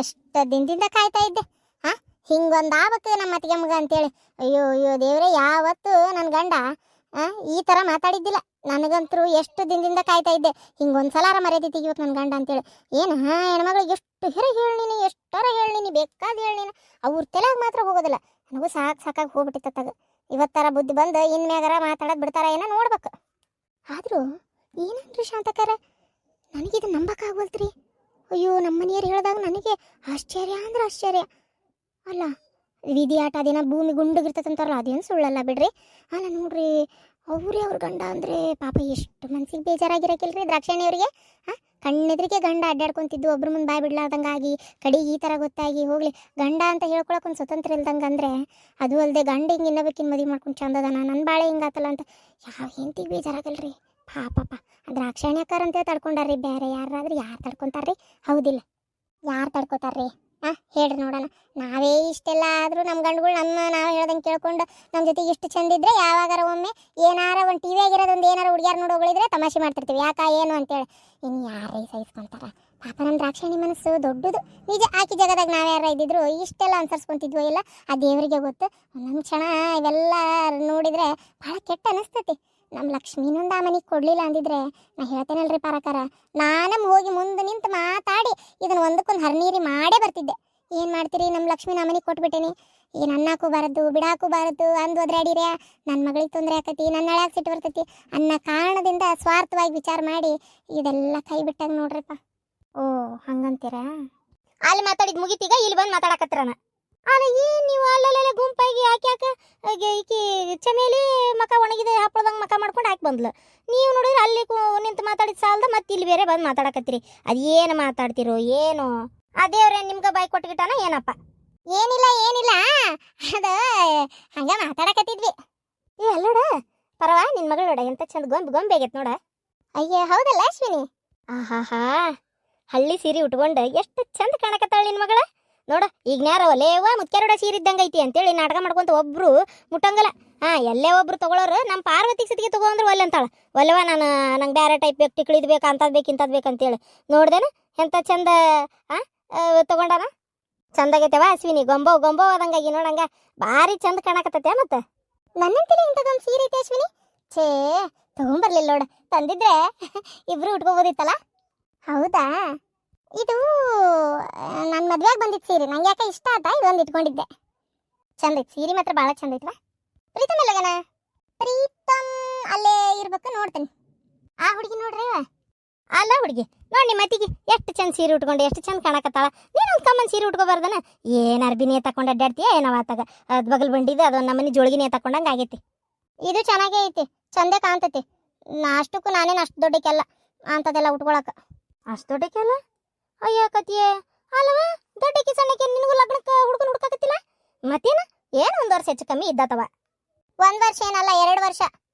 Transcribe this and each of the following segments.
ಎಷ್ಟು ದಿನದಿಂದ ಕಾಯ್ತಾ ಇದ್ದೆ. ಹಾ, ಹಿಂಗೊಂದು ಆಗ್ಬೇಕು ನಮ್ಮ ಅತ್ತಿಗೆ ಮಗ ಅಂತೇಳಿ. ಅಯ್ಯೋ ಅಯ್ಯೋ ದೇವ್ರೆ, ಯಾವತ್ತು ನನ್ನ ಗಂಡ ಈ ಥರ ಮಾತಾಡಿದ್ದಿಲ್ಲ. ನನಗಂತರೂ ಎಷ್ಟು ದಿನದಿಂದ ಕಾಯ್ತಾ ಇದ್ದೆ, ಹಿಂಗೊಂದ್ಸಲಾರ ಮರ್ಯಾದೆ ತೆಗಿಬೇಕು ನನ್ನ ಗಂಡ ಅಂತೇಳಿ. ಏನು ಹೆಣ್ಮಗಳಿಗೆ ಎಷ್ಟು ಹಿರ ಹೇಳಿ, ಎಷ್ಟರ ಹೇಳಿ, ಬೇಕಾದ ಹೇಳಿ, ಅವ್ರ ತಲೆಯಾಗ ಮಾತ್ರ ಹೋಗೋದಿಲ್ಲ. ನನಗೂ ಸಾಕಾಗಿ ಹೋಗ್ಬಿಟ್ಟಿತ್ತಾಗ. ಇವತ್ತರ ಬುದ್ಧಿ ಬಂದು ಇನ್ಮ್ಯಾಗಾರ ಮಾತಾಡೋದು ಬಿಡ್ತಾರ ಏನೋ ನೋಡ್ಬೇಕು. ಆದರೂ ಏನನ್ರಿ ಶಾಂತಕಾರ, ನನಗಿದು ನಂಬಕ್ಕಾಗವಲ್ತ್ರಿ. ಅಯ್ಯೋ, ನಮ್ಮ ಮನೆಯವ್ರು ಹೇಳಿದಾಗ ನನಗೆ ಆಶ್ಚರ್ಯ ಅಂದ್ರೆ ಆಶ್ಚರ್ಯ. ಅಲ್ಲ, ವಿಧಿ ಆಟ ದಿನ ಭೂಮಿ ಗುಂಡಗಿರ್ತದಂತಾರಲ್ಲ, ಅದೇನು ಸುಳ್ಳಲ್ಲ ಬಿಡ್ರಿ. ಅಲ್ಲ ನೋಡ್ರಿ, ಅವ್ರ ಗಂಡ ಅಂದರೆ ಪಾಪ ಎಷ್ಟು ಮನ್ಸಿಗೆ ಬೇಜಾರಾಗಿರಕಿಲ್ರಿ ದ್ರಾಕ್ಷಾಣಿಯವ್ರಿಗೆ. ಕಣ್ಣೆದ್ರಿಗೆ ಗಂಡ ಅಡ್ಡಾಡ್ಕೊಂತಿದ್ದು, ಒಬ್ರ ಮುಂದೆ ಬಾಯ್ ಬಿಡ್ಲಾರ್ದಂಗಾಗಿ, ಕಡೆಗೆ ಈ ಥರ ಗೊತ್ತಾಗಿ ಹೋಗ್ಲಿ ಗಂಡ ಅಂತ ಹೇಳ್ಕೊಳಕ್ಕೆ ಒಂದು ಸ್ವತಂತ್ರ ಇಲ್ದಂಗೆ ಅಂದರೆ, ಅದು ಅಲ್ಲದೆ ಗಂಡ ಹಿಂಗೆ ಇನ್ನೊಬ್ಬಕ್ಕಿನ ಮದುವೆ ಮಾಡ್ಕೊಂಡು ಚಂದದನ, ನನ್ನ ಬಾಳೆ ಹಿಂಗಾತಲ್ಲ ಅಂತ ಯಾವ ಹೆಂಡತಿಗೆ ಬೇಜಾರಾಗಲ್ರಿ ಪಾಪಪ್ಪ. ದ್ರಾಕ್ಷಾಣ್ಯಕಾರ ಅಂತೇಳಿ ತಡ್ಕೊಂಡಾರ್ರಿ, ಬೇರೆ ಯಾರಾದ್ರೂ ಯಾರು ತಡ್ಕೊತಾರ್ರಿ? ಹೌದಿಲ್ಲ, ಯಾರು ತಡ್ಕೊತಾರ್ರಿ? ಹೇಳ್ರಿ ನೋಡೋಣ. ನಾವೇ ಇಷ್ಟೆಲ್ಲ ಆದರೂ ನಮ್ಮ ಗಂಡುಗಳು ನಾವು ಹೇಳ್ದಂಗೆ ಕೇಳ್ಕೊಂಡು ನಮ್ಮ ಜೊತೆಗೆ ಇಷ್ಟು ಚಂದಿದ್ರೆ, ಯಾವಾಗಾರ ಒಮ್ಮೆ ಏನಾರ ಒಂದು ಟಿ ವಿ ಆಗಿರೋದೊಂದು ಏನಾರ ಹುಡುಗಿಯಾರು ನೋಡೋಗಳಿದ್ರೆ ತಮಾಷೆ ಮಾಡ್ತಿರ್ತೀವಿ, ಯಾಕ ಏನು ಅಂತೇಳಿ. ಇನ್ನು ಯಾರೇ ಸಹಿಸ್ಕೊಂತಾರ ಪಾಪ. ನಮ್ಮ ದ್ರಾಕ್ಷಾಣಿ ಮನಸ್ಸು ದೊಡ್ಡದು ನಿಜ. ಆಕಿ ಜಗದಾಗ ನಾವು ಯಾರ ಇದ್ದಿದ್ರು ಇಷ್ಟೆಲ್ಲ ಅನ್ಸರ್ಸ್ಕೊಂತಿದ್ವೋ ಇಲ್ಲ, ಆ ದೇವರಿಗೆ ಗೊತ್ತು. ಒಂದೊಂದು ಕ್ಷಣ ಇವೆಲ್ಲ ನೋಡಿದರೆ ಭಾಳ ಕೆಟ್ಟ ಅನಿಸ್ತೈತಿ. ನಮ್ಮ ಲಕ್ಷ್ಮೀನೊಂದು ಆ ಮನೆಗೆ ಕೊಡಲಿಲ್ಲ ಅಂದಿದ್ರೆ, ನಾ ಹೇಳ್ತೇನಲ್ರಿ ಪಾರಕಾರ, ನಾನು ಹೋಗಿ ಮುಂದೆ ನಿಂತು ಮಾತಾಡಿ ಇದನ್ನು ಒಂದಕ್ಕೊಂದು ಹರಿನೀರಿ ಮಾಡೇ ಬರ್ತಿದ್ದೆ. ಏನು ಮಾಡ್ತೀರಿ, ನಮ್ಮ ಲಕ್ಷ್ಮೀ ನಾ ಮನೆಗೆ ಕೊಟ್ಬಿಟ್ಟೇನಿ, ಏನು ಅನ್ನಕ್ಕೂ ಬಾರದು ಬಿಡಾಕು ಬಾರದು, ಅಂದು ಹೋದ್ರೆ ಅಡಿರೇ ನನ್ನ ಮಗಳಿಗೆ ತೊಂದರೆ ಆಕತಿ, ನನ್ನ ಹಳ್ಯಾಗ ಸಿಟ್ಟು ಬರ್ತೈತಿ ಅನ್ನೋ ಕಾರಣದಿಂದ ಸ್ವಾರ್ಥವಾಗಿ ವಿಚಾರ ಮಾಡಿ ಇದೆಲ್ಲ ಕೈ ಬಿಟ್ಟಾಗ ನೋಡ್ರಿಪ್ಪ. ಓ, ಹಂಗಂತೀರಾ? ಅಲ್ಲಿ ಮಾತಾಡಿದ್ ಮುಗಿತೀಗ ಇಲ್ಲಿ ಬಂದು ಮಾತಾಡಕತ್ತಿರಣ. ಅಲ್ಲ, ಏನು ನೀವು ಅಲ್ಲಲ್ಲ ಗುಂಪಾಗಿ ಯಾಕೆ ಈಕಿ ಚಮೇಲಿ ಮಕ ಒಣಗಿದೆ ಹಪ್ಪಳದಂಗೆ ಮಕ ಮಾಡ್ಕೊಂಡು ಹಾಕಿ ಬಂದ್ಲು. ನೀವು ನೋಡಿದ್ರೆ ಅಲ್ಲಿ ನಿಂತು ಮಾತಾಡಿದ ಸಾಲದ ಮತ್ತೆ ಇಲ್ಲಿ ಬೇರೆ ಬಂದು ಮಾತಾಡಕತ್ತೀರಿ. ಅದು ಏನು ಮಾತಾಡ್ತಿರೋ ಏನು? ಅದೇವ್ರೆ ನಿಮ್ಗೆ ಬಾಯ್ ಕೊಟ್ಗಿಟ್ಟಾನ ಏನಪ್ಪ? ಏನಿಲ್ಲ ಅದು ಹಂಗ ಮಾತಾಡಕತ್ತಿದ್ವಿ. ಅಲ್ಲೋಡ ಪರವಾ, ನಿನ್ನ ಮಗಳು ನೋಡ ಎಂತ ಚಂದ ಗೊಂಬೆ ಆಗೈತೆ ನೋಡ. ಅಯ್ಯ ಹೌದಲ್ಲ ಅಶ್ವಿನಿ? ಆಹಾ, ಹಳ್ಳಿ ಸೀರೆ ಉಟ್ಕೊಂಡು ಎಷ್ಟು ಚಂದ ಕಾಣಕತ್ತಾಳ ನಿನ್ನ ಮಗಳ. ನೋಡ, ಈಗ ನೇರವಲ್ಲೇವ ಮುತ್ಯಾರೋಡ ಸೀರೆ ಇದ್ದಂಗೆ ಐತಿ ಅಂತೇಳಿ ನಾಟಕ ಮಾಡ್ಕೊಂತ ಒಬ್ರು ಮುಟ್ಟಂಗಲ್ಲ. ಎಲ್ಲೇ ಒಬ್ರು ತಗೊಳ್ಳೋರು ನಮ್ಮ ಪಾರ್ವತಿಗೆ ಸತಿಗೆ ತಗೋ ಅಂದ್ರೆ ಒಲ್ಲೆ ಅಂತಾಳ. ಒಲ್ಲವ ನಂಗೆ ಬೇರೆ ಟೈಪ್ ಬೇಕು, ಟಿಕ್ಳಿದ್ ಬೇಕು, ಅಂಥದ್ದು ಬೇಕು ಇಂಥದ್ದು ಬೇಕಂತೇಳಿ ನೋಡ್ದೇನ ಎಂತ ಚಂದ ತಗೊಂಡಾನ. ಚಂದಾಗೈತೆವ ಅಶ್ವಿನಿ, ಗೊಂಬೋ ಆದಂಗಾಗಿ ನೋಡಂಗ ಭಾರಿ ಚಂದ ಕಾಣಕತ್ತೈತೆ. ಮತ್ತೆ ನನ್ನಂತಲೇ ಇಂಥದ್ದೊಂದು ಸೀರೆ ಐತೆ ಅಶ್ವಿನಿ. ಛೇ, ತಗೊಂಬರ್ಲಿಲ್ಲ ನೋಡ, ತಂದಿದ್ರೆ ಇಬ್ರು ಉಟ್ಕೋಬೋದಿತ್ತಲ್ಲ. ಹೌದಾ? ಇದು ನನ್ನ ಮದುವೆಗೆ ಬಂದಿದ್ದು ಸೀರೆ, ನಂಗೆ ಯಾಕೆ ಇಷ್ಟ ಆಯ್ತಾ ಇದೊಂದು ಇಟ್ಕೊಂಡಿದ್ದೆ. ಚಂದ ಐತಿ ಸೀರೆ, ಮಾತ್ರ ಭಾಳ ಚಂದ ಐತವ. ಪ್ರೀತಮ್ ಎಲ್ಲಗನ? ಪ್ರೀತಮ್ ಅಲ್ಲೇ ಇರ್ಬೇಕು, ನೋಡ್ತೀನಿ. ಆ ಹುಡುಗಿ ನೋಡ್ರಿ, ಅಲ್ಲ ಹುಡುಗಿ ನೋಡಿ, ನಿಮ್ಮ ಅತ್ತಿಗೆ ಎಷ್ಟು ಚಂದ ಸೀರೆ ಉಟ್ಕೊಂಡು ಎಷ್ಟು ಚಂದ ಕಾಣಕತ್ತಾಳ. ನೀನೊಂದು ಕಮ್ಮನ್ ಸೀರೆ ಉಟ್ಕೋಬಾರ್ದನ? ಏನು ಅರ್ಬಿನೇ ತಕೊಂಡು ಅಡ್ಡಾಡ್ತೀಯ ಏನವ ಆತಾಗ? ಅದು ಬಗಲ್ ಬಂಡಿದ್ದು ಅದೊಂದು ನಮ್ಮನೆ ಜೋಳಿಗೆನೇ ತಕೊಂಡಂಗೆ ಆಗೈತಿ. ಇದು ಚೆನ್ನಾಗೇ ಐತಿ, ಚಂದೇ ಕಾಣ್ತೈತಿ. ಅಷ್ಟಕ್ಕೂ ನಾನೇನು ಅಷ್ಟು ದೊಡ್ಡಕ್ಕೆಲ್ಲ ಅಂಥದ್ದೆಲ್ಲ ಉಟ್ಕೊಳಕ. ಅಷ್ಟು ದೊಡ್ಡಕ್ಕೆಲ್ಲ? ಅಯ್ಯೋ ಕತಿಯೇ, ಅಲ್ಲವ ದೊಡ್ಡಕ್ಕೆ ಸಣ್ಣಕ್ಕೆ ನಿನಗೂ ಲಗ್ನಕ್ಕೆ ಹುಡ್ಕೊಂಡು ಹುಡ್ಕಾಕತ್ತಿಲ್ಲ ಮತ್ತೇನು? ಏನು ಒಂದು ವರ್ಷ ಹೆಚ್ಚು ಕಮ್ಮಿ ಇದ್ದತವ? 1 ವರ್ಷ ಏನಲ್ಲ, 2 ವರ್ಷ.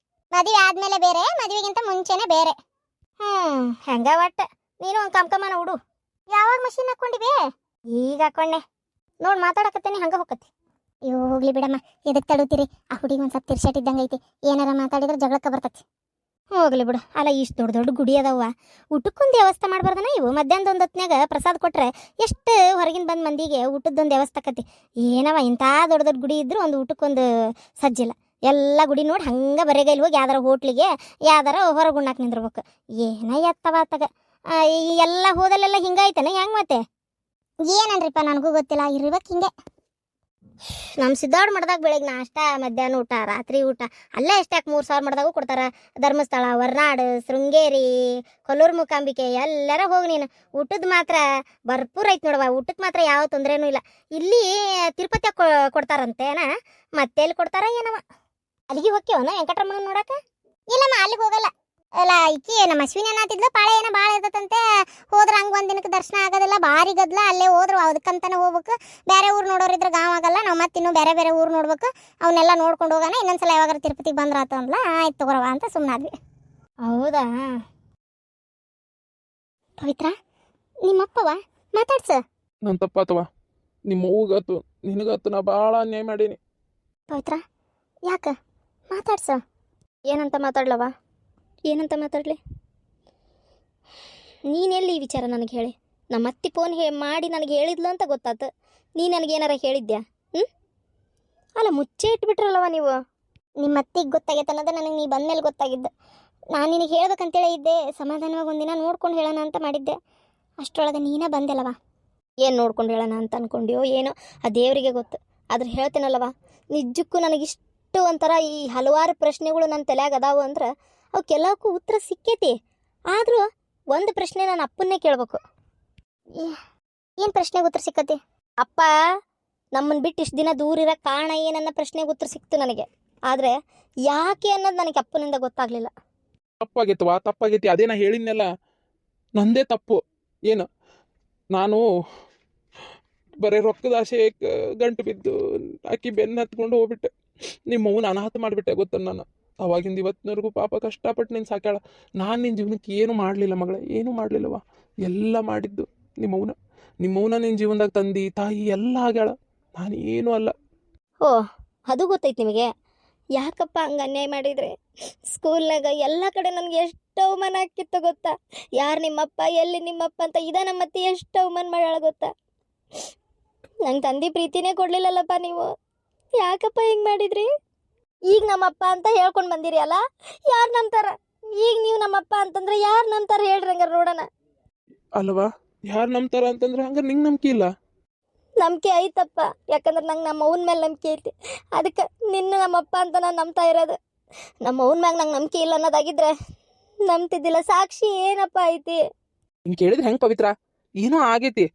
ಮದುವೆ ಆದ್ಮೇಲೆ ಬೇರೆ, ಮದುವೆಗಿಂತ ಮುಂಚೆನೆ ಬೇರೆ. ಹೆಂಗ ಒಟ್ಟ ನೀನು ಒಂದು ಕಮ್ಕಮ್ಮನ ಉಡು. ಯಾವಾಗ ಮಷೀನ್ ಹಾಕೊಂಡಿವೆ? ಈಗ ಹಾಕೊಂಡೆ ನೋಡಿ, ಮಾತಾಡಕತ್ತೇನೆ ಹಂಗ ಹೋಗತ್ತೆ. ಅಯ್ಯೋ ಹೋಗ್ಲಿ ಬಿಡಮ್ಮ, ಎದಕ್ಕೆ ತಡುತ್ತೀರಿ? ಆ ಹುಡುಗಿ ಒಂದು ಸ್ವಲ್ಪ ತಿರ್ಸಾಟಿದ್ದಂಗೆ ಐತಿ, ಏನಾರ ಮಾತಾಡಿದ್ರೆ ಜಗಳಕ್ಕೆ ಬರ್ತತಿ. ಹೋಗ್ಲಿ ಬಿಡು. ಅಲ್ಲ, ಇಷ್ಟು ದೊಡ್ಡ ಗುಡಿ ಅದಾವ, ಊಟಕ್ಕೊಂದು ವ್ಯವಸ್ಥೆ ಮಾಡ್ಬಾರ್ದನ ಇವು? ಮಧ್ಯಾಹ್ನದ ಹೊತ್ನ್ಯಾಗ ಪ್ರಸಾದ ಕೊಟ್ರೆ ಎಷ್ಟು ಹೊರಗಿನ ಬಂದ ಮಂದಿಗೆ ಊಟದ್ದೊಂದು ವ್ಯವಸ್ಥೆ ಆಕತಿ. ಏನವ ಇಂಥ ದೊಡ್ಡ ಗುಡಿ ಇದ್ರು ಒಂದು ಊಟಕ್ಕೊಂದು ಸಜ್ಜಿಲ್ಲ. ಎಲ್ಲ ಗುಡಿ ನೋಡಿ ಹಂಗೆ ಬರೆಗೈಲಿ ಹೋಗಿ ಯಾವ್ದಾರ ಹೋಟ್ಲಿಗೆ ಯಾವ್ದಾರ ಹೊರಗೆ ಉಣ್ಣಾಕ್ ನಿಂದಿರ್ಬೇಕು. ಏನ ಎತ್ತವ ಆತಾಗ ಎಲ್ಲ ಹೋದಲ್ಲೆಲ್ಲ ಹಿಂಗಾಯ್ತಾನೆ ಹೆಂಗೆ? ಮತ್ತೆ ಏನನ್ರಿಪ್ಪ, ನನಗೂ ಗೊತ್ತಿಲ್ಲ, ಇರ್ಬೇಕು ಹಿಂಗೆ. ನಮ್ಮ ಸಿದ್ದಾಡ್ ಮಠದಾಗ ಬೆಳಗ್ಗೆ ನಾಷ್ಟ, ಮಧ್ಯಾಹ್ನ ಊಟ, ರಾತ್ರಿ ಊಟ ಅಲ್ಲೇ ಎಷ್ಟಾಕ್ 3,000 ಮಠದಾಗೂ ಕೊಡ್ತಾರ. ಧರ್ಮಸ್ಥಳ, ಹೊರನಾಡು, ಶೃಂಗೇರಿ, ಕೊಲ್ಲೂರು ಮೂಕಾಂಬಿಕೆ ಎಲ್ಲರ ಹೋಗಿ ನೀನು. ಊಟದ ಮಾತ್ರ ಭರ್ಪೂರ್ ಐತಿ ನೋಡವ, ಊಟಕ್ಕೆ ಮಾತ್ರ ಯಾವ ತೊಂದ್ರೆನೂ ಇಲ್ಲ. ಇಲ್ಲಿ ತಿರುಪತಿಯಾಗ ಕೊಡ್ತಾರಂತೇನ, ಮತ್ತೆ ಎಲ್ಲಿ ಕೊಡ್ತಾರ ಏನವ? ಅಲ್ಲಿಗೆ ಹೋಗ್ಯವನ ವೆಂಕಟರಮಣ ನೋಡಕ? ಇಲ್ಲಮ್ಮ, ಅಲ್ಲಿಗೆ ಹೋಗಲ್ಲ. ಅಲ್ಲ, ಈಕಿ ನಮ್ಮ ಅಶ್ವಿನಿ ಅನ್ನತ್ತಿದ್ಲು, ಪಾಳೆ ಏನೋ ಭಾಳ ಇರ್ತದಂತೆ, ಹೋದ್ರೆ ಹಂಗೆ ಒಂದು ದಿನಕ್ಕೆ ದರ್ಶನ ಆಗೋದಿಲ್ಲ, ಭಾರಿ ಗದ್ಲ. ಅಲ್ಲೇ ಹೋದ್ರು ಅದಕ್ಕಂತಾನೆ ಹೋಗ್ಬೇಕು. ಬೇರೆ ಊರು ನೋಡೋರಿದ್ರೆ ಗಾಂವ್ ಆಗಲ್ಲ, ನಾವು ಮತ್ತೆ ಇನ್ನೂ ಬೇರೆ ಊರು ನೋಡ್ಬೇಕು, ಅವನ್ನೆಲ್ಲ ನೋಡ್ಕೊಂಡು ಹೋಗೋಣ. ಇನ್ನೊಂದ್ಸಲ ಯಾವಾಗಾರ ತಿರುಪತಿಗೆ ಬಂದ್ರಾತು ಅಂದ್ಲ. ಆಯ್ತು ತಗೋರವ ಅಂತ ಸುಮ್ಮನಾದ್ವಿ. ಹೌದಾ ಪವಿತ್ರ, ನಿಮ್ಮಪ್ಪವ ಮಾತಾಡ್ಸ? ನನ್ನ ತಪ್ಪಾತವ, ನಿಮ್ಮ ಅವ್ವಗಾತು ನಿನಗಾತು ನಾ ಭಾಳ ಅನ್ಯಾಯ ಮಾಡೀನಿ. ಪವಿತ್ರ ಯಾಕ ಮಾತಾಡ್ಸ? ಏನಂತ ಮಾತಾಡ್ಲವ? ಏನಂತ ಮಾತಾಡಲಿ? ನೀನೆಲ್ಲಿ ಈ ವಿಚಾರ ನನಗೆ ಹೇಳಿ. ನಮ್ಮ ಅತ್ತಿ ಫೋನ್ ಮಾಡಿ ನನಗೆ ಹೇಳಿದ್ಲು ಅಂತ ಗೊತ್ತಾತು. ನೀ ನನಗೇನಾರ ಹೇಳಿದ್ಯಾ? ಅಲ್ಲ, ಮುಚ್ಚೆ ಇಟ್ಬಿಟ್ರಲ್ಲವ ನೀವು. ನಿಮ್ಮ ಅತ್ತಿಗೆ ಗೊತ್ತಾಗೈತೆ ಅನ್ನೋದು ನನಗೆ ನೀ ಬಂದಮೇಲೆ ಗೊತ್ತಾಗಿದ್ದು. ನಾನು ನಿನಗೆ ಹೇಳ್ಬೇಕಂತೇಳಿ ಇದ್ದೆ, ಸಮಾಧಾನವಾಗಿ ಒಂದಿನ ನೋಡ್ಕೊಂಡು ಹೇಳೋಣ ಅಂತ ಮಾಡಿದ್ದೆ. ಅಷ್ಟರೊಳಗೆ ನೀನೇ ಬಂದೆಲ್ಲವ. ಏನು ನೋಡ್ಕೊಂಡು ಹೇಳೋಣ ಅಂತ ಅಂದ್ಕೊಂಡ್ಯೋ ಏನೋ, ಆ ದೇವರಿಗೆ ಗೊತ್ತು. ಆದ್ರೆ ಹೇಳ್ತೇನಲ್ಲವ, ನಿಜಕ್ಕೂ ನನಗಿಷ್ಟು ಒಂಥರ ಈ ಹಲವಾರು ಪ್ರಶ್ನೆಗಳು ನನ್ನ ತಲೆಯಾಗ ಅದಾವು ಅಂದ್ರೆ ಅವಕ್ಕೆಲ್ಲಕ್ಕೂ ಉತ್ತರ ಸಿಕ್ಕೈತಿ. ಆದರೂ ಒಂದು ಪ್ರಶ್ನೆ ನಾನು ಅಪ್ಪನ್ನೇ ಕೇಳಬೇಕು. ಏನು ಪ್ರಶ್ನೆಗೆ ಉತ್ತರ ಸಿಕ್ಕತಿ? ಅಪ್ಪ ನಮ್ಮನ್ನು ಬಿಟ್ಟು ಇಷ್ಟು ದಿನ ದೂರ ಇರೋ ಕಾರಣ ಏನನ್ನ ಪ್ರಶ್ನೆಗೆ ಉತ್ತರ ಸಿಕ್ತು ನನಗೆ. ಆದರೆ ಯಾಕೆ ಅನ್ನೋದು ನನಗೆ ಅಪ್ಪನಿಂದ ಗೊತ್ತಾಗಲಿಲ್ಲ. ತಪ್ಪಾಗೈತಿ ಅದೇ ನಾ ಹೇಳಿದ್ನೆಲ್ಲ, ನಂದೇ ತಪ್ಪು. ಏನು ನಾನು ಬರೀ ರೊಕ್ಕದ ಆಸೆ ಗಂಟು ಬಿದ್ದು ಆಕಿ ಬೆನ್ನು ಹತ್ಕೊಂಡು ಹೋಗ್ಬಿಟ್ಟೆ. ನಿಮ್ಮ ಅವ್ವನ ಅನಾಥ ಮಾಡಿಬಿಟ್ಟೆ ಗೊತ್ತ. ನಾನು ಅವಾಗಿಂದ ಇವತ್ತಿನವರೆಗೂ ಪಾಪ ಕಷ್ಟಪಟ್ಟು ನೀನು ಸಾಕ್ಯಾಳ. ನಾನು ನಿನ್ನ ಜೀವನಕ್ಕೆ ಏನು ಮಾಡಲಿಲ್ಲ ಮಗಳೇ, ಏನೂ ಮಾಡಲಿಲ್ಲವ. ಎಲ್ಲ ಮಾಡಿದ್ದು ನಿಮ್ಮವ್ನ ನಿನ್ನ ಜೀವನದಾಗ ತಂದೆ ತಾಯಿ ಎಲ್ಲ ಆಗ್ಯಾಳ. ನಾನು ಏನೂ ಅಲ್ಲ. ಓ, ಅದು ಗೊತ್ತೈತಿ ನಿಮಗೆ. ಯಾಕಪ್ಪ ಹಂಗೆ ಅನ್ಯಾಯ ಮಾಡಿದರೆ? ಸ್ಕೂಲ್ನಾಗ ಎಲ್ಲ ಕಡೆ ನನಗೆ ಎಷ್ಟು ಅವಮಾನ ಆಗ್ತಿತ್ತು ಗೊತ್ತಾ? ಯಾರು ನಿಮ್ಮಪ್ಪ, ಎಲ್ಲಿ ನಿಮ್ಮಪ್ಪ ಅಂತ ನಮ್ಮತ್ತೆ ಎಷ್ಟು ಅವಮಾನ ಮಾಡ್ಯಾಳ ಗೊತ್ತಾ? ನಂಗೆ ತಂದೆ ಪ್ರೀತಿನೇ ಕೊಡ್ಲಿಲ್ಲಲ್ಲಪ್ಪ ನೀವು. ಯಾಕಪ್ಪ ಹಿಂಗೆ ಮಾಡಿದ್ರಿ? ಈಗ ನಮ್ಮಪ್ಪ ಅಂತ ಹೇಳ್ಕೊಂಡು ಬಂದಿರಿ ಅಲ್ಲ, ಯಾರು ನಂಬ್ತಾರ? ಈಗ ನೀವು ನಮ್ಮಪ್ಪ ಅಂತಂದ್ರೆ ಯಾರು ನಂಬ್ತಾರ ಹೇಳ್ರಿ, ಹಂಗಾರೆ ನೋಡೋಣ. ಅಲ್ವಾ, ಯಾರು ನಂಬ್ತಾರ ಅಂತಂದ್ರೆ ಹಂಗಾರೆ ನಿಂಗೆ ನಂಬಿಕೆ ಇಲ್ಲ? ನಂಬಿಕೆ ಐತಪ್ಪ, ಯಾಕಂದ್ರೆ ನಂಗೆ ನಮ್ಮ ಅವ್ನ ಮೇಲೆ ನಂಬಿಕೆ ಐತಿ. ಅದಕ್ಕೆ ನಿನ್ನ ನಮ್ಮಪ್ಪ ಅಂತ ನಾನು ನಂಬ್ತಾ ಇರೋದು. ನಮ್ಮ ಅವ್ನ ಮ್ಯಾಗ ನಂಗೆ ನಂಬಿಕೆ ಇಲ್ಲ ಅನ್ನೋದಾಗಿದ್ರೆ ನಂಬ್ತಿದ್ದಿಲ್ಲ. ಸಾಕ್ಷಿ ಏನಪ್ಪ ಐತಿ? ನೀನು ಕೇಳಿದ್ರೆ ಹೆಂಗೆ ಪವಿತ್ರ? ಏನೋ ಆಗೈತಿ,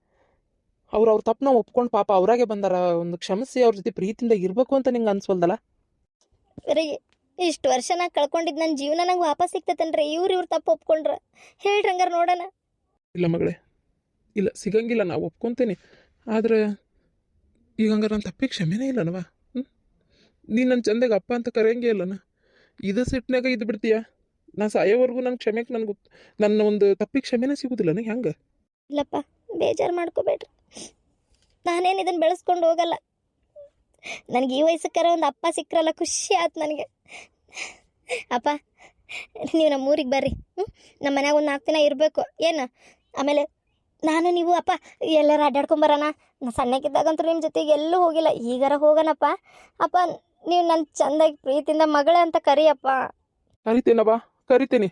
ಅವ್ರ ತಪ್ಪನ ಒಪ್ಕೊಂಡು ಪಾಪ ಅವ್ರಾಗೆ ಬಂದಾರ. ಒಂದು ಕ್ಷಮಿಸಿ ಅವ್ರ ಜೊತೆ ಪ್ರೀತಿಯಿಂದ ಇರಬೇಕು ಅಂತ ನಿಂಗೆ ಅನ್ಸೋಲ್ದಲ್ಲ? ರೀ, ಇಷ್ಟು ವರ್ಷ ನಾ ಕಳ್ಕೊಂಡಿದ್ದು ನನ್ನ ಜೀವನ ನಂಗೆ ವಾಪಸ್ ಸಿಗ್ತೈತನ್ರಿ. ಇವ್ರು ತಪ್ಪು ಒಪ್ಕೊಂಡ್ರ ಹೇಳ್ರಿ, ಹಂಗಾರೆ ನೋಡೋಣ. ಇಲ್ಲ ಮಗಳೇ, ಇಲ್ಲ ಸಿಗಂಗಿಲ್ಲ, ನಾವು ಒಪ್ಕೊತೇನೆ. ಆದರೆ ಈಗ ಹಂಗಾರೆ ನನ್ನ ತಪ್ಪಿಗೆ ಕ್ಷಮೆನೇ ಇಲ್ಲನವ. ನೀನು ನನ್ನ ಚಂದಾಗ ಅಪ್ಪ ಅಂತ ಕರೆಯಂಗೆ ಇಲ್ಲನ? ಇದು ಸಿಟ್ಟಿನಾಗ ಇದು ಬಿಡ್ತೀಯ? ನಾ ಸಾಯೋವರೆಗೂ ನನ್ನ ಕ್ಷಮೆಗೆ ನನ್ನ ಒಂದು ತಪ್ಪಿಗೆ ಕ್ಷಮೆನೇ ಸಿಗೋದಿಲ್ಲ ನನಗೆ ಹೆಂಗೆ? ಇಲ್ಲಪ್ಪ, ಬೇಜಾರು ಮಾಡ್ಕೋಬೇಡ್ರಿ. ನಾನೇನು ಇದನ್ನು ಬೆಳೆಸ್ಕೊಂಡು ಹೋಗಲ್ಲ. ನನಗೆ ಈ ವಯಸ್ಸಕ್ಕಾರ ಒಂದು ಅಪ್ಪ ಸಿಕ್ಕರಲ್ಲ, ಖುಷಿ ಆಯ್ತು ನನಗೆ. ಅಪ್ಪ, ನೀವು ನಮ್ಮ ಊರಿಗೆ ಬರ್ರಿ. ನಮ್ಮ ಮನ್ಯಾಗ ಒಂದು 4 ದಿನ ಇರಬೇಕು ಏನು. ಆಮೇಲೆ ನಾನು ನೀವು ಅಪ್ಪ ಎಲ್ಲಾರು ಅಡ್ಡಾಡ್ಕೊಂಬರೋಣ. ನಾ ಸಣ್ಣಕ್ಕಿದ್ದಾಗಂತೂ ನಿಮ್ಮ ಜೊತೆಗೆ ಎಲ್ಲೂ ಹೋಗಿಲ್ಲ, ಈಗಾರ ಹೋಗೋಣಪ್ಪ. ಅಪ್ಪ, ನೀವು ನನ್ನ ಚಂದಾಗಿ ಪ್ರೀತಿಯಿಂದ ಮಗಳೇ ಅಂತ ಕರಿಯಪ್ಪ. ಕರಿತೇನವ, ಕರಿತೇನೆ.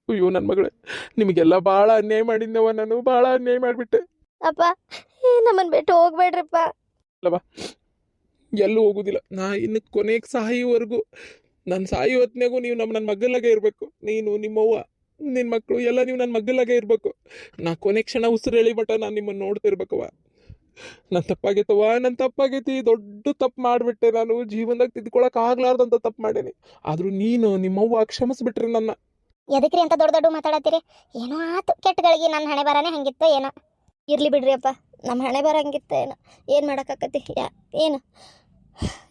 ಅಯ್ಯೋ ನನ್ನ ಮಗಳೇ, ನಿಮಗೆಲ್ಲ ಭಾಳ ಅನ್ಯಾಯ ಮಾಡಿದ್ನವ. ನಾನು ಭಾಳ ಅನ್ಯಾಯ ಮಾಡಿಬಿಟ್ಟೆ. ಅಪ್ಪ, ನಮ್ಮನ್ನು ಬಿಟ್ಟು ಹೋಗ್ಬೇಡ್ರಿಪ್ಪ. ಅಲ್ಲವಾ, ಎಲ್ಲೂ ಹೋಗುದಿಲ್ಲ. ನಾ ಇನ್ನು ಕೊನೆಗೆ ಸಾಯುವವರೆಗೂ, ನನ್ನ ಸಾಯೋ ಹೊತ್ನಾಗೂ ನೀವು ನನ್ನ ಮಗ್ಗಲಾಗೆ ಇರಬೇಕು. ನೀನು, ನಿಮ್ಮವ್ವ, ನಿನ್ನ ಮಕ್ಕಳು ಎಲ್ಲ ನೀವು ನನ್ನ ಮಗ್ಗಲಾಗೆ ಇರಬೇಕು. ನಾ ಕೊನೆ ಕ್ಷಣ ಉಸಿರು ಎಳಿ ಮಟ್ಟ ನಾನು ನಿಮ್ಮನ್ನು ನೋಡ್ತಿರ್ಬೇಕವ. ನನ್ನ ತಪ್ಪಾಗೈತವ, ನನ್ನ ತಪ್ಪಾಗೈತಿ. ದೊಡ್ಡ ತಪ್ಪು ಮಾಡಿಬಿಟ್ಟೆ ನಾನು. ಜೀವನದಾಗ ತಿದ್ಕೊಳಕ್ಕೆ ಆಗ್ಲಾರ್ದಂಥ ತಪ್ಪು ಮಾಡೇನಿ. ಆದರೂ ನೀನು, ನಿಮ್ಮವ್ವ ಕ್ಷಮಿಸ್ಬಿಟ್ರಿ ನನ್ನ. ಎದಕ್ರಿ ಅಂತ ದೊಡ್ಡ ದೊಡ್ಡ ಮಾತಾಡತ್ತೀರಿ? ಏನೋ ಆತು, ಕೆಟ್ಟಗಳಿಗೆ ನನ್ನ ಹಣೆ ಬರನೇ ಹಂಗಿತ್ತು ಏನೋ. ಇರಲಿ ಬಿಡ್ರಿ ಅಪ್ಪ, ನಮ್ಮ ಹಣೆ ಬರಂಗಿತ್ತು ಏನೋ. ಏನು ಮಾಡೋಕ್ಕಾಕತಿ? ಏನು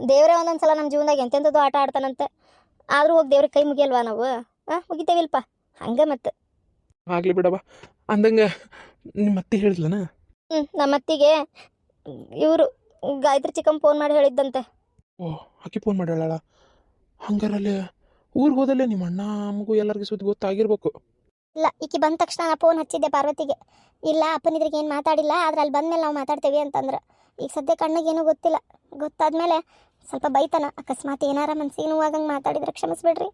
ದೇವರೇ ಒಂದೊಂದು ಸಲ ನಮ್ಮ ಜೀವನದಾಗ ಎಂತೆಂಥದ್ದು ಆಟ ಆಡ್ತಾನಂತೆ. ಆದರೂ ಹೋಗಿ ದೇವ್ರಿಗೆ ಕೈ ಮುಗಿಯಲ್ವಾ ನಾವು? ಮುಗಿತೇವಿಲ್ಪ ಹಂಗೆ. ಮತ್ತೆ ಆಗಲಿ ಬಿಡವ. ಅಂದಂಗೆ ನಿಮ್ಮ ಅತ್ತೆ ಹೇಳಿದ್ಲನ? ನಮ್ಮ ಅತ್ತಿಗೆ ಇವರು ಗಾಯತ್ರಿ ಚಿಕ್ಕಮ್ಮ ಫೋನ್ ಮಾಡಿ ಹೇಳಿದ್ದಂತೆ. ಓ, ಆಕಿ ಫೋನ್ ಮಾಡ್ಯಾಳ? ಹಂಗಾರಲ್ಲಿ ಊರಿಗೆ ಹೋದಲ್ಲೇ ನಿಮ್ಮ ಅಣ್ಣ ಮಗು ಎಲ್ಲರಿಗೂ ಸುದ್ದಿ ಗೊತ್ತಾಗಿರ್ಬೇಕು. ಇಲ್ಲ, ಈಕಿ ಬಂದ ತಕ್ಷಣ ನಾ ಫೋನ್ ಹಚ್ಚಿದ್ದೆ ಪಾರ್ವತಿಗೆ. ಇಲ್ಲ ಅಪ್ಪನಿದ್ರಿಗೆ ಏನು ಮಾತಾಡಿಲ್ಲ, ಆದ್ರೆ ಅಲ್ಲಿ ಬಂದಮೇಲೆ ನಾವು ಮಾತಾಡ್ತೇವೆ ಅಂತಂದ್ರೆ. ಈಗ ಸದ್ಯ ಕಣ್ಣಿಗೇನೂ ಗೊತ್ತಿಲ್ಲ. ಗೊತ್ತಾದ್ಮೇಲೆ ಸ್ವಲ್ಪ ಬೈತಾನ. ಅಕಸ್ಮಾತ್ ಏನಾರ ಮನ್ಸಿಗೆ ನೋವಾಗಂಗೆ ಮಾತಾಡಿದ್ರೆ ಕ್ಷಮಿಸ್ಬಿಡ್ರಿ.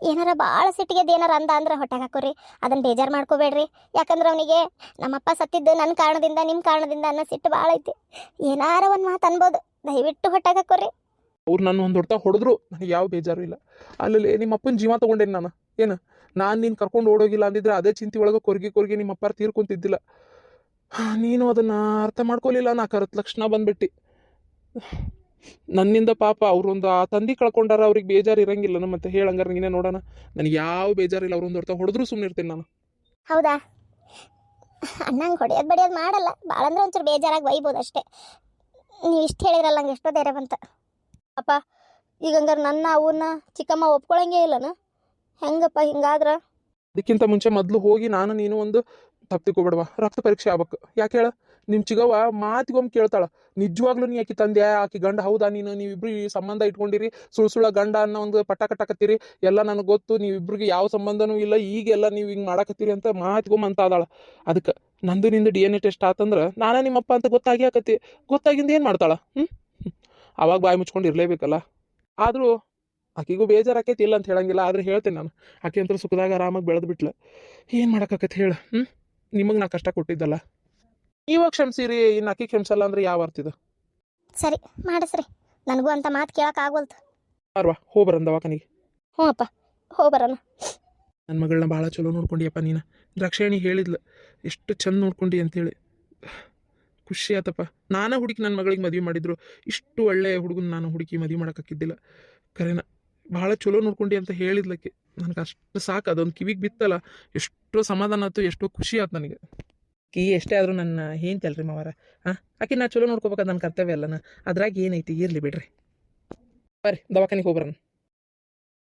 ಏನಾರ ಭಾಳ ಸಿಟ್ಟಿಗೆದು ಏನಾರ ಅಂದ್ರೆ ಹೊಟ್ಟೆಗೆ ಹಾಕೋರಿ. ಅದನ್ನು ಬೇಜಾರು ಮಾಡ್ಕೋಬೇಡ್ರಿ. ಯಾಕಂದ್ರೆ ಅವನಿಗೆ ನಮ್ಮಪ್ಪ ಸತ್ತಿದ್ದು ನನ್ನ ಕಾರಣದಿಂದ, ನಿಮ್ಮ ಕಾರಣದಿಂದ ಅನ್ನೋ ಸಿಟ್ಟು ಭಾಳ ಐತಿ. ಏನಾರ ಒಂದು ಮಾತು ಅನ್ಬೋದು, ದಯವಿಟ್ಟು ಹೊಟ್ಟೆಗೆ ಹಾಕೋರಿ. ಅವ್ರು ನನ್ನ ಒಂದು ಹೊಡ್ತಾ ಹೊಡೆದ್ರು, ನನಗೆ ಯಾವ ಬೇಜಾರು ಇಲ್ಲ. ಅಲ್ಲಿ ನಿಮ್ಮ ಅಪ್ಪನ ಜೀವ ತೊಗೊಂಡೇನಿ ನಾನು. ಏನು, ನಾನು ನೀನು ಕರ್ಕೊಂಡು ಓಡೋಗಿಲ್ಲ ಅಂದಿದ್ರೆ ಅದೇ ಚಿಂತೆ ಒಳಗೆ ಕೊರ್ಗಿ ನಿಮ್ಮ ಅಪ್ಪಾರು ತೀರ್ಕೊಂತಿದ್ದಿಲ್ಲ. ನೀನು ಅದನ್ನು ಅರ್ಥ ಮಾಡ್ಕೊಲಿಲ್ಲ. ನಾ ಕರೆದ ತಕ್ಷಣ ಬಂದ್ಬಿಟ್ಟು ನನ್ನಿಂದ ಪಾಪ ಅವ್ರೊಂದು ಆ ತಂದೆ ಕಳ್ಕೊಂಡಾರ, ಅವ್ರಿಗೆ ಬೇಜಾರು ಇರಂಗಿಲ್ಲ. ಮತ್ತೆ ಹೇಳಂಗಾರ ನೀನೇ ನೋಡೋಣ. ನನಗೆ ಯಾವ ಬೇಜಾರಿಲ್ಲ. ಅವ್ರೊಂದು ಹೊಡ್ತಾ ಹೊಡೆದ್ರು ಸುಮ್ಮನೆ ಇರ್ತೀನಿ ನಾನು. ಹೌದಾ? ಅಣ್ಣಂಗೆ ಹೊಡೆಯೋದು ಬಡಿಯೋದು ಮಾಡಲ್ಲ. ಭಾಳ ಅಂದ್ರೆ ಒಂಚೂರು ಬೇಜಾರಾಗಿ ಬೈಬೋದು ಅಷ್ಟೇ. ನೀವು ಇಷ್ಟು ಹೇಳಿದ್ರಲ್ಲ, ನಂಗೆ ಎಷ್ಟೋ ಧೈರ್ಯ ಬಂತ. ಅಪ್ಪ, ಈಗ ಹಂಗಾರೆ ನನ್ನ ಅವನ್ನ ಚಿಕ್ಕಮ್ಮ ಒಪ್ಕೊಳಂಗೇ ಇಲ್ಲನ? ಹೆಂಗಪ್ಪ ಹಿಂಗಾದ್ರೆ? ಅದಕ್ಕಿಂತ ಮುಂಚೆ ಮೊದಲು ಹೋಗಿ ನಾನು ನೀನು ಒಂದು ತಪ್ಪು ತಿಳ್ಕೊಬೇಡವಾ, ರಕ್ತ ಪರೀಕ್ಷೆ ಆಗ್ಬೇಕು. ಯಾಕೆ ಹೇಳ? ನಿಮ್ಮ ಚಿಗವ್ವ ಮಾತಿಗೊಮ್ಮೆ ಕೇಳ್ತಾಳ, ನಿಜವಾಗ್ಲೂ ನೀ ಆಕಿ ತಂದೆ, ಆಕಿ ಗಂಡ ಹೌದಾ? ನೀವಿಬ್ರು ಈ ಸಂಬಂಧ ಇಟ್ಕೊಂಡಿರಿ, ಸುಳ್ಳ ಗಂಡ ಅನ್ನೋ ಒಂದು ಪಟ್ಟ ಕಟ್ಟಾಕತ್ತೀರಿ. ಎಲ್ಲ ನನಗೆ ಗೊತ್ತು, ನೀವಿಬ್ರಿಗೆ ಯಾವ ಸಂಬಂಧನೂ ಇಲ್ಲ, ಈಗೆಲ್ಲ ನೀವು ಹಿಂಗೆ ಮಾಡಾಕತ್ತೀರಿ ಅಂತ ಮಾತಿಗೊಮ್ಮೆ ಅಂತ ಅದಾಳ. ಅದಕ್ಕೆ ನಂದು ನಿಂದು DNA ಟೆಸ್ಟ್ ಆತಂದ್ರೆ ನಾನೇ ನಿಮ್ಮಪ್ಪ ಅಂತ ಗೊತ್ತಾಗಿ ಆಕತಿ. ಗೊತ್ತಾಗಿಂದ ಏನು ಮಾಡ್ತಾಳ? ಅವಾಗ ಬಾಯಿ ಮುಚ್ಕೊಂಡು ಇರಲೇಬೇಕಲ್ಲ. ಆದರೂ ಆಕಿಗೂ ಬೇಜಾರಾಕೈತಿ ಇಲ್ಲ ಅಂತ ಹೇಳಂಗಿಲ್ಲ, ಆದ್ರೆ ಹೇಳ್ತೇನೆ ನಾನು. ಆಕೆ ಅಂತೂ ಸುಖದಾಗ ಆರಾಮಾಗಿ ಬೆಳೆದು ಬಿಟ್ಲ. ಏನು ಮಾಡೋಕ್ಕಾಕೈತಿ ಹೇಳು? ನಿಮಗೆ ನಾ ಕಷ್ಟ ಕೊಟ್ಟಿದ್ದಲ್ಲ. ಇವಾಗ ಕ್ಷಮಿಸಿರಿ, ಇನ್ನು ಆಕಿ ಕ್ಷಮಿಸಲ್ಲ ಅಂದ್ರೆ ಯಾವ ಅರ್ಥ ಇದು? ಸರಿ ಮಾಡಿಸ್ರಿ, ನನಗೂ ಅಂತ ಮಾತು ಕೇಳಕ್ಕೆ ಆಗ್ವಲ್ತು. ಅರ್ವಾ ಹೋಗ್ಬರನ್ ದವಾಖಾನಿಗೆ. ಹ್ಞೂ ಅಪ್ಪ, ಹೋಗ್ಬರೋಣ. ನನ್ನ ಮಗಳನ್ನ ಭಾಳ ಚಲೋ ನೋಡ್ಕೊಂಡಿಯಪ್ಪ ನೀನು. ದ್ರಾಕ್ಷಾಯಣಿ ಹೇಳಿದ್ಲು ಎಷ್ಟು ಚಂದ ನೋಡ್ಕೊಂಡು ಅಂತೇಳಿ. ಖುಷಿ ಆತಪ್ಪ. ನಾನೇ ಹುಡುಕಿ ನನ್ನ ಮಗಳಿಗೆ ಮದುವೆ ಮಾಡಿದ್ರು, ಇಷ್ಟು ಒಳ್ಳೆ ಹುಡುಗನ ನಾನು ಹುಡುಕಿ ಮದುವೆ ಮಾಡೋಕ್ಕಾಕಿದ್ದಿಲ್ಲ. ಕರೆನ ಭಾಳ ಚಲೋ ನೋಡ್ಕೊಂಡು ಅಂತ ಹೇಳಿದ್ಲಕ್ಕೆ. ನನಗೆ ಅಷ್ಟು ಸಾಕು, ಅದೊಂದು ಕಿವಿಗೆ ಬಿತ್ತಲ್ಲ, ಎಷ್ಟೋ ಸಮಾಧಾನ ಆಯ್ತು, ಎಷ್ಟೋ ಖುಷಿ ಆಯ್ತು ನನಗೆ. ಎಷ್ಟೇ ಆದರೂ ನನ್ನ ಹೇಂತಲ್ರಿ ಮಾವಾರ. ಆಕೆ ನಾ ಚಲೋ ನೋಡ್ಕೋಬೇಕಾದ ನನ್ನ ಕರ್ತವ್ಯ ಅಲ್ಲನ. ಅದ್ರಾಗ ಏನೈತಿ, ಇರಲಿ ಬಿಡ್ರಿ. ಬರ್ರಿ ದವಾಖಾನಿಗೆ ಹೋಗ್ಬರೋಣ.